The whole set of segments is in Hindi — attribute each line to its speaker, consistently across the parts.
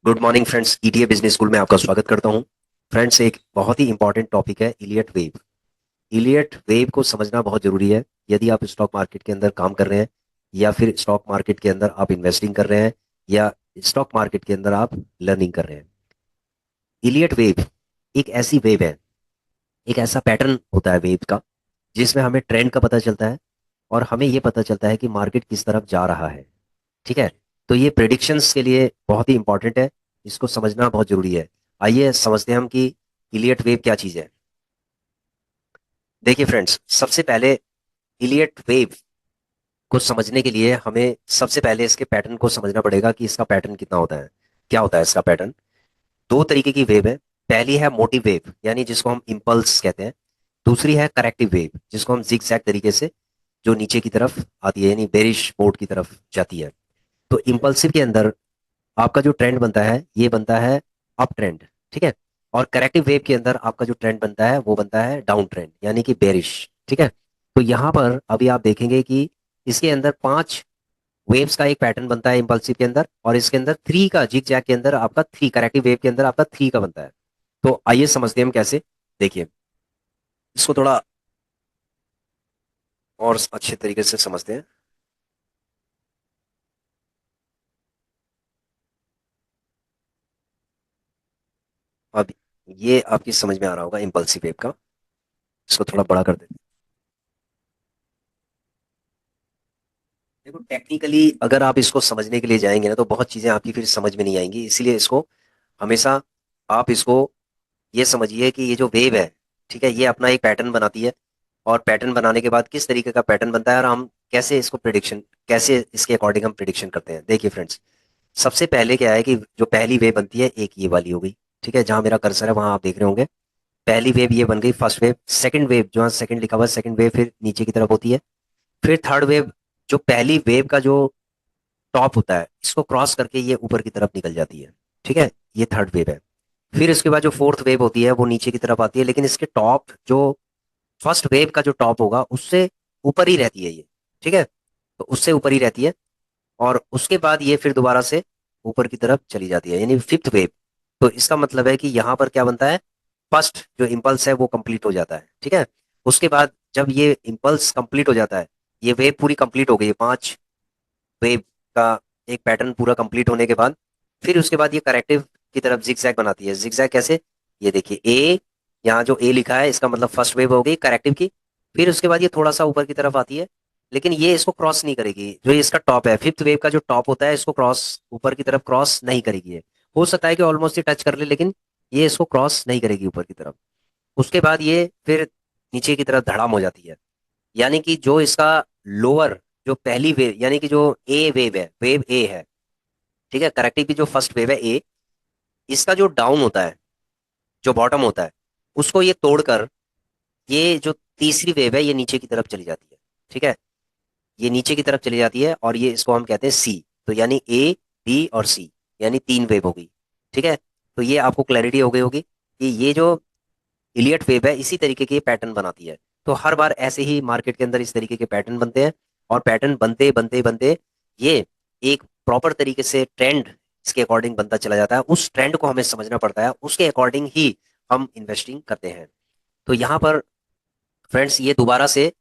Speaker 1: Good morning friends, ETA business school में आपका स्वागत करता हूं। फ्रेंड्स, एक बहुत ही इंपॉर्टेंट टॉपिक है इलियट वेव। इलियट वेव को समझना बहुत जरूरी है यदि आप स्टॉक मार्केट के अंदर काम कर रहे हैं, या फिर स्टॉक मार्केट के अंदर आप इन्वेस्टिंग कर रहे हैं, या स्टॉक मार्केट के अंदर आप लर्निंग कर रहे हैं। इलियट वेव एक ऐसी वेव है, एक ऐसा पैटर्न होता है वेव का, जिसमें हमें ट्रेंड का पता चलता है और हमें ये पता चलता है कि मार्केट किस तरफ जा रहा है। ठीक है। तो ये प्रेडिक्शंस के लिए बहुत ही इंपॉर्टेंट है, इसको समझना बहुत जरूरी है। आइए समझते हैं हम कि इलियट वेव क्या चीज है। देखिए फ्रेंड्स, सबसे पहले इलियट वेव को समझने के लिए हमें सबसे पहले इसके पैटर्न को समझना पड़ेगा कि इसका पैटर्न कितना होता है, क्या होता है इसका पैटर्न। दो तरीके की वेव है। पहली है मोटिव वेव, यानी जिसको हम इम्पल्स कहते हैं। दूसरी है करेक्टिव वेव, जिसको हम जिग जैग तरीके से जो नीचे की तरफ आती है, यानी बेरिश मोड की तरफ जाती है। तो इम्पल्सिव के अंदर आपका जो ट्रेंड बनता है ये बनता है अप ट्रेंड। ठीक है। और करेक्टिव वेव के अंदर आपका जो ट्रेंड बनता है वो बनता है डाउन ट्रेंड, यानी कि बेरिश। ठीक है। तो यहाँ पर अभी आप देखेंगे कि इसके अंदर पांच वेव्स का एक पैटर्न बनता है इम्पल्सिव के अंदर, और इसके अंदर थ्री का, जिग जैग के अंदर आपका थ्री, करेक्टिव वेव के अंदर आपका थ्री का बनता है। तो आइए समझते हैं हम कैसे। देखिए, इसको थोड़ा और अच्छे तरीके से समझते हैं। अब ये आपकी समझ में आ रहा होगा इम्पल्सिव वेव का। इसको थोड़ा बड़ा कर देते हैं। देखो, टेक्निकली अगर आप इसको समझने के लिए जाएंगे ना, तो बहुत चीजें आपकी फिर समझ में नहीं आएंगी, इसीलिए इसको हमेशा आप इसको ये समझिए कि ये जो वेव है, ठीक है, ये अपना एक पैटर्न बनाती है। और पैटर्न बनाने के बाद किस तरीके का पैटर्न बनता है और हम कैसे इसको प्रिडिक्शन, कैसे इसके अकॉर्डिंग हम प्रिडिक्शन करते हैं। देखिए फ्रेंड्स, सबसे पहले क्या है कि जो पहली वेव बनती है, एक ये वाली हो गई। ठीक है, जहां मेरा कर्सर है वहां आप देख रहे होंगे। पहली वेव ये बन गई, फर्स्ट वेव। सेकंड वेव, जो सेकंड लिखा हुआ है, सेकंड वेव फिर नीचे की तरफ होती है। फिर थर्ड वेव, जो पहली वेव का जो टॉप होता है, इसको क्रॉस करके ये ऊपर की तरफ निकल जाती है। ठीक है, ये थर्ड वेव है। फिर इसके बाद जो फोर्थ वेव होती है वो नीचे की तरफ आती है, लेकिन इसके टॉप जो फर्स्ट वेव का जो टॉप होगा उससे ऊपर ही रहती है ये। ठीक है, तो उससे ऊपर ही रहती है। और उसके बाद ये फिर दोबारा से ऊपर की तरफ चली जाती है, यानी फिफ्थ वेव। तो इसका मतलब है कि यहाँ पर क्या बनता है, फर्स्ट जो इम्पल्स है वो कंप्लीट हो जाता है। ठीक है। उसके बाद जब ये इम्पल्स कंप्लीट हो जाता है, ये वेव पूरी कंप्लीट हो गई है, पांच वेव का एक पैटर्न पूरा कंप्लीट होने के बाद, फिर उसके बाद ये करेक्टिव की तरफ जिगजैग बनाती है। जिगजैग कैसे, ये देखिए ए, यहाँ जो ए लिखा है इसका मतलब फर्स्ट वेव हो गई करेक्टिव की। फिर उसके बाद ये थोड़ा सा ऊपर की तरफ आती है, लेकिन ये इसको क्रॉस नहीं करेगी। जो ये इसका टॉप है, फिफ्थ वेव का जो टॉप होता है, इसको क्रॉस, ऊपर की तरफ क्रॉस नहीं करेगी ये। हो सकता है कि ऑलमोस्ट ही टच कर ले, लेकिन ये इसको क्रॉस नहीं करेगी ऊपर की तरफ। उसके बाद ये फिर नीचे की तरफ धड़ाम हो जाती है। यानी कि जो इसका लोअर, जो पहली वेव, यानी कि जो ए वेव है, वेव ए है। ठीक है, करेक्टिव की जो फर्स्ट वेव है ए, इसका जो डाउन होता है, जो बॉटम होता है, उसको ये तोड़कर ये जो तीसरी वेव है ये नीचे की तरफ चली जाती है। ठीक है, ये नीचे की तरफ चली जाती है और ये, इसको हम कहते हैं सी। तो यानी ए, बी और सी, यानी तीन वेव हो गई। ठीक है। तो ये आपको क्लैरिटी हो गई होगी कि ये जो इलियट वेव है इसी तरीके के पैटर्न बनाती है। तो हर बार ऐसे ही मार्केट के अंदर इस तरीके के पैटर्न बनते हैं। और पैटर्न बनते बनते बनते ये एक प्रॉपर तरीके से ट्रेंड इसके अकॉर्डिंग बनता चला जाता है। उस ट्रेंड को हमें समझना पड़ता है, उसके अकॉर्डिंग ही हम इन्वेस्टिंग करते हैं। तो यहाँ पर फ्रेंड्स, ये दोबारा से,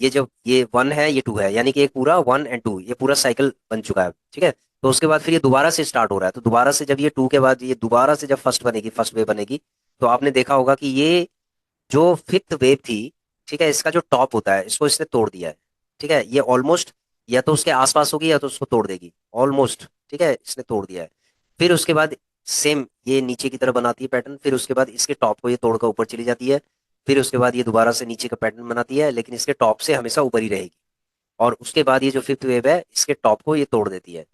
Speaker 1: ये जो ये वन है ये टू है, यानी कि एक पूरा वन एंड टू, ये पूरा साइकिल बन चुका है। ठीक है। तो उसके बाद फिर ये दोबारा से स्टार्ट हो रहा है। तो दोबारा से जब ये टू के बाद ये दोबारा से जब फर्स्ट बनेगी, फर्स्ट वेव बनेगी, तो आपने देखा होगा कि ये जो फिफ्थ वेव थी, ठीक है, इसका जो टॉप होता है इसको इसने तोड़ दिया है। ठीक है, ये ऑलमोस्ट या तो उसके आसपास होगी या तो उसको तोड़ देगी ऑलमोस्ट। ठीक है, इसने तोड़ दिया है। फिर उसके बाद सेम ये नीचे की तरफ बनाती है पैटर्न, फिर उसके बाद इसके टॉप को ये तोड़कर ऊपर चली जाती है। फिर उसके बाद ये दोबारा से नीचे का पैटर्न बनाती है, लेकिन इसके टॉप से हमेशा ऊपर ही रहेगी। और उसके बाद ये जो फिफ्थ वेव है इसके टॉप को ये तोड़ देती है।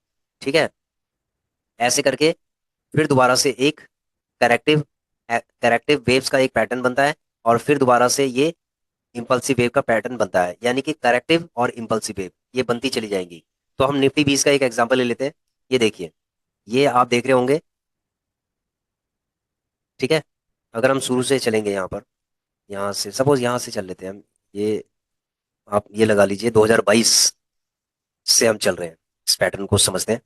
Speaker 1: ठीक है, ऐसे करके फिर दोबारा से एक करेक्टिव करेक्टिव वेव्स का एक पैटर्न बनता है। और फिर दोबारा से ये इंपल्सिव वेव का पैटर्न बनता है, यानी कि करेक्टिव और इंपल्सिव वेव ये बनती चली जाएंगी। तो हम निफ्टी 20 का एक एग्जांपल ले लेते हैं। ये देखिए, ये आप देख रहे होंगे। ठीक है, अगर हम शुरू से चलेंगे यहाँ पर, यहाँ से सपोज यहाँ से चल लेते हैं हम। ये आप ये लगा लीजिए 2022 से हम चल रहे हैं, इस पैटर्न को समझते हैं।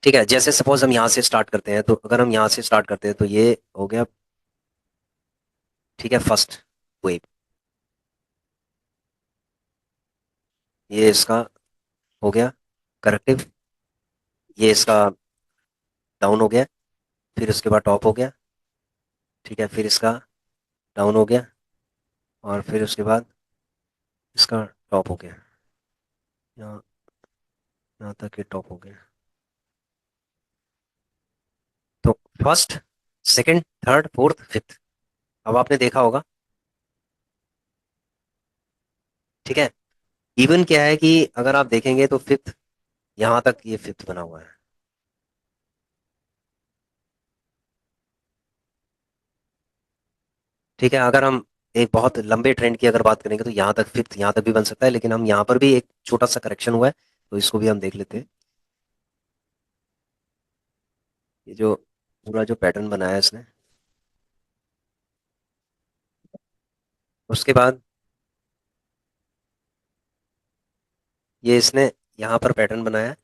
Speaker 1: ठीक है, जैसे सपोज हम यहाँ से स्टार्ट करते हैं, तो अगर हम यहाँ से स्टार्ट करते हैं तो ये हो गया, ठीक है, फर्स्ट वेव। ये इसका हो गया करेक्टिव, ये इसका डाउन हो गया, फिर उसके बाद टॉप हो गया, ठीक है, फिर इसका डाउन हो गया, और फिर उसके बाद इसका टॉप हो गया, यहाँ यहाँ तक ये टॉप हो गया। तो first, second, third, fourth, fifth, अब आपने देखा होगा, ठीक है। इवन क्या है कि अगर आप देखेंगे तो फिफ्थ, यहाँ तक ये फिफ्थ बना हुआ है, ठीक है। अगर हम एक बहुत लंबे ट्रेंड की अगर बात करेंगे तो यहाँ तक फिफ्थ, यहाँ तक भी बन सकता है, लेकिन हम यहाँ पर भी एक छोटा सा करेक्शन हुआ है, तो इसको भी हम देख लेते हैं। ये जो पूरा जो पैटर्न बनाया है इसने, उसके बाद ये इसने यहाँ पर पैटर्न बनाया है,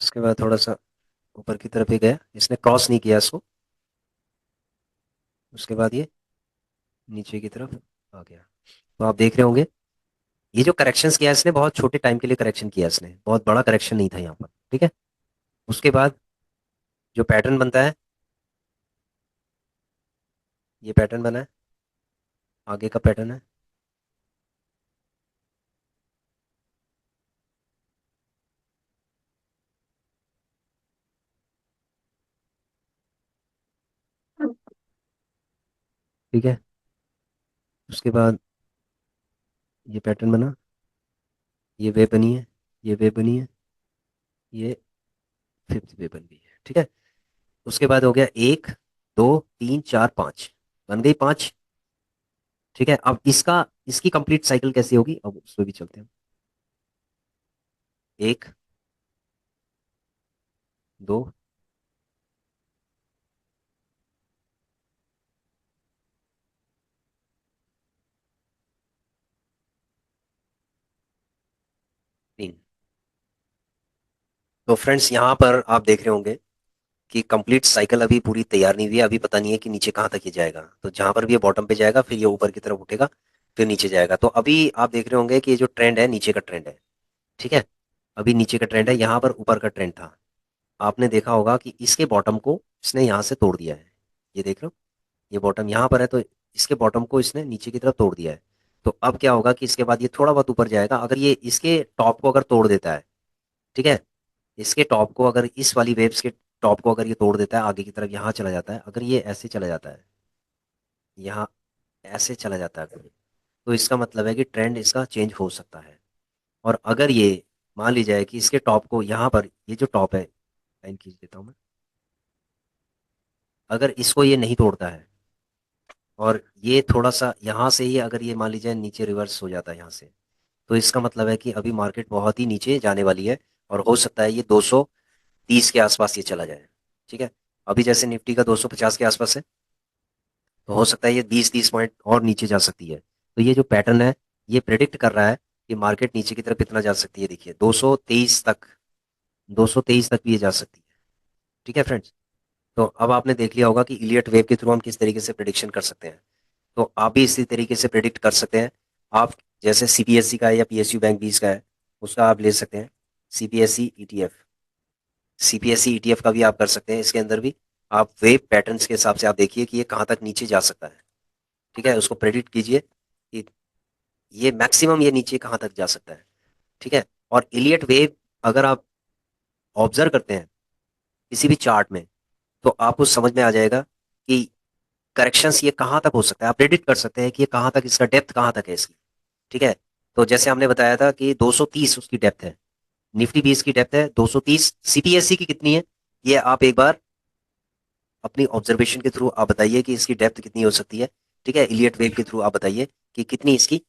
Speaker 1: उसके बाद थोड़ा सा ऊपर की तरफ ही गया, इसने क्रॉस नहीं किया इसको, उसके बाद ये नीचे की तरफ आ गया। तो आप देख रहे होंगे, ये जो करेक्शंस किया है इसने, बहुत छोटे टाइम के लिए करेक्शन किया है इसने, बहुत बड़ा करेक्शन नहीं था यहाँ पर, ठीक है। उसके बाद जो पैटर्न बनता है, ये पैटर्न बना है, आगे का पैटर्न है, ठीक है। उसके बाद ये पैटर्न बना, ये वे बनी है, ये वे बनी है, ये फिफ्थ वे बन गई है, ठीक है। उसके बाद हो गया एक, दो, तीन, चार, पाँच, बन गई पाँच, ठीक है। अब इसका, इसकी कंप्लीट साइकिल कैसी होगी, अब उसमें भी चलते हैं। एक, दो, तीन। तो फ्रेंड्स यहाँ पर आप देख रहे होंगे कि कंप्लीट साइकिल अभी पूरी तैयार नहीं हुई है, अभी पता नहीं है कि नीचे कहाँ तक ये जाएगा। तो जहां पर भी ये बॉटम पे जाएगा, फिर ये ऊपर की तरफ उठेगा, फिर नीचे जाएगा। तो अभी आप देख रहे होंगे कि ये जो ट्रेंड है नीचे का ट्रेंड है, ठीक है। अभी नीचे का ट्रेंड है, यहाँ पर ऊपर का ट्रेंड था। आपने देखा होगा कि इसके बॉटम को इसने यहाँ से तोड़ दिया है, ये देख लो, ये बॉटम यहाँ पर है, तो इसके बॉटम को इसने नीचे की तरफ तोड़ दिया है। तो अब क्या होगा कि इसके बाद ये थोड़ा बहुत ऊपर जाएगा, अगर ये इसके टॉप को अगर तोड़ देता है, ठीक है, इसके टॉप को, अगर इस वाली वेव्स के टॉप को अगर ये तोड़ देता है, आगे की तरफ यहाँ चला जाता है, अगर ये ऐसे चला जाता है, यहाँ ऐसे चला जाता है अगर, तो इसका मतलब है कि ट्रेंड इसका चेंज हो सकता है। और अगर ये मान ली जाए कि इसके टॉप को यहाँ पर, ये जो टॉप है, लाइन खींच देता हूँ मैं, अगर इसको ये नहीं तोड़ता है, और ये थोड़ा सा यहाँ से ही अगर ये मान लीजिए नीचे रिवर्स हो जाता है यहाँ से, तो इसका मतलब है कि अभी मार्केट बहुत ही नीचे जाने वाली है, और हो सकता है ये 230 के आसपास ये चला जाए, ठीक है। अभी जैसे निफ्टी का 250 के आसपास है, तो हो सकता है ये 20-30 पॉइंट और नीचे जा सकती है। तो ये जो पैटर्न है, ये प्रेडिक्ट कर रहा है कि मार्केट नीचे की तरफ कितना जा सकती है। देखिए 223 तक, 223 तक भी ये जा सकती है, ठीक है फ्रेंड्स। तो अब आपने देख लिया होगा कि इलियट वेव के थ्रू हम किस तरीके से प्रिडिक्शन कर सकते हैं। तो आप भी इसी तरीके से प्रिडिक्ट कर सकते हैं। आप जैसे सीपीएससी का है या पीएसयू बैंक 20 का है, उसका आप ले सकते हैं, सीपीएससी ईटीएफ, सीपीएससी ईटीएफ का भी आप कर सकते हैं। इसके अंदर भी आप वेव पैटर्न्स के हिसाब से आप देखिए कि ये कहाँ तक नीचे जा सकता है, ठीक है, उसको प्रेडिक्ट कीजिए कि ये मैक्सिमम ये नीचे कहाँ तक जा सकता है, ठीक है। और इलियट वेव अगर आप ऑब्जर्व करते हैं किसी भी चार्ट में, तो आपको समझ में आ जाएगा कि करेक्शंस ये कहाँ तक हो सकता है। आप प्रेडिक्ट कर सकते हैं कि ये कहाँ तक, इसका डेप्थ कहाँ तक है इसकी, ठीक है। तो जैसे हमने बताया था कि 230 उसकी डेप्थ है, निफ्टी 20 की डेप्थ है 230, सीपीएससी की कितनी है, ये आप एक बार अपनी ऑब्जर्वेशन के थ्रू आप बताइए कि इसकी डेप्थ कितनी हो सकती है, ठीक है। इलियट वेव के थ्रू आप बताइए कि कितनी इसकी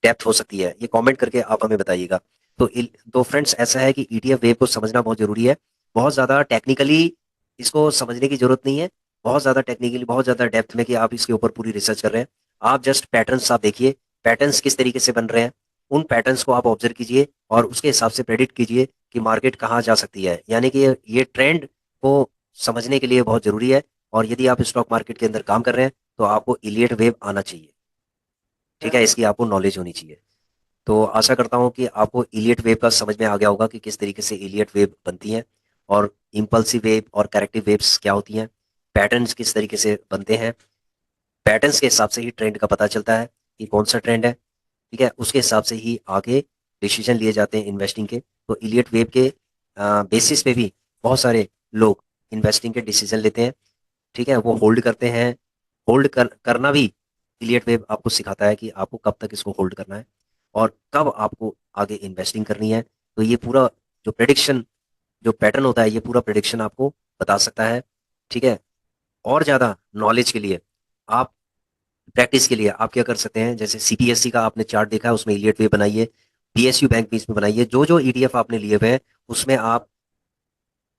Speaker 1: डेप्थ हो सकती है, ये कमेंट करके आप हमें बताइएगा। तो फ्रेंड्स ऐसा है कि ईटीएफ वेव को समझना बहुत जरूरी है, बहुत ज्यादा टेक्निकली इसको समझने की जरूरत नहीं है, बहुत ज्यादा टेक्निकली, बहुत ज्यादा डेप्थ में कि आप इसके ऊपर पूरी रिसर्च कर रहे हैं। आप जस्ट पैटर्न्स आप देखिए, पैटर्न्स किस तरीके से बन रहे हैं, उन पैटर्न्स को आप ऑब्जर्व कीजिए और उसके हिसाब से प्रेडिक्ट कीजिए कि मार्केट कहाँ जा सकती है, यानी कि ये ट्रेंड को समझने के लिए बहुत जरूरी है। और यदि आप स्टॉक मार्केट के अंदर काम कर रहे हैं तो आपको इलियट वेव आना चाहिए, ठीक है, इसकी आपको नॉलेज होनी चाहिए। तो आशा करता हूँ कि आपको इलियट वेव का समझ में आ गया होगा कि किस तरीके से इलियट वेव बनती हैं, और इम्पल्सिव वेव और करेक्टिव वेव्स क्या होती हैं, पैटर्न्स किस तरीके से बनते हैं। पैटर्न्स के हिसाब से ही ट्रेंड का पता चलता है कि कौन सा ट्रेंड है, ठीक है, उसके हिसाब से ही आगे डिसीजन लिए जाते हैं इन्वेस्टिंग के। तो इलियट वेव के बेसिस पे भी बहुत सारे लोग इन्वेस्टिंग के डिसीजन लेते हैं, ठीक है, वो होल्ड करते हैं। करना भी इलियट वेव आपको सिखाता है कि आपको कब तक इसको होल्ड करना है और कब आपको आगे इन्वेस्टिंग करनी है। तो ये पूरा जो प्रेडिक्शन, जो पैटर्न होता है, ये पूरा प्रेडिक्शन आपको बता सकता है, ठीक है। और ज़्यादा नॉलेज के लिए आप, प्रैक्टिस के लिए आप क्या कर सकते हैं, जैसे सीपीएससी का आपने चार्ट देखा है, उसमें इलियट वेव बनाइए, पीएसयू बैंक भी इसमें बनाइए, जो जो ईटीएफ आपने लिए हुए हैं उसमें आप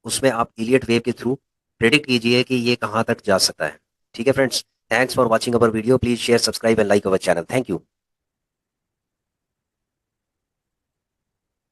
Speaker 1: उसमें आप इलियट वेव के थ्रू प्रेडिक्ट कीजिए कि ये कहाँ तक जा सकता है। ठीक है friends, thanks for watching our video, please share, subscribe and like our channel. Thank you.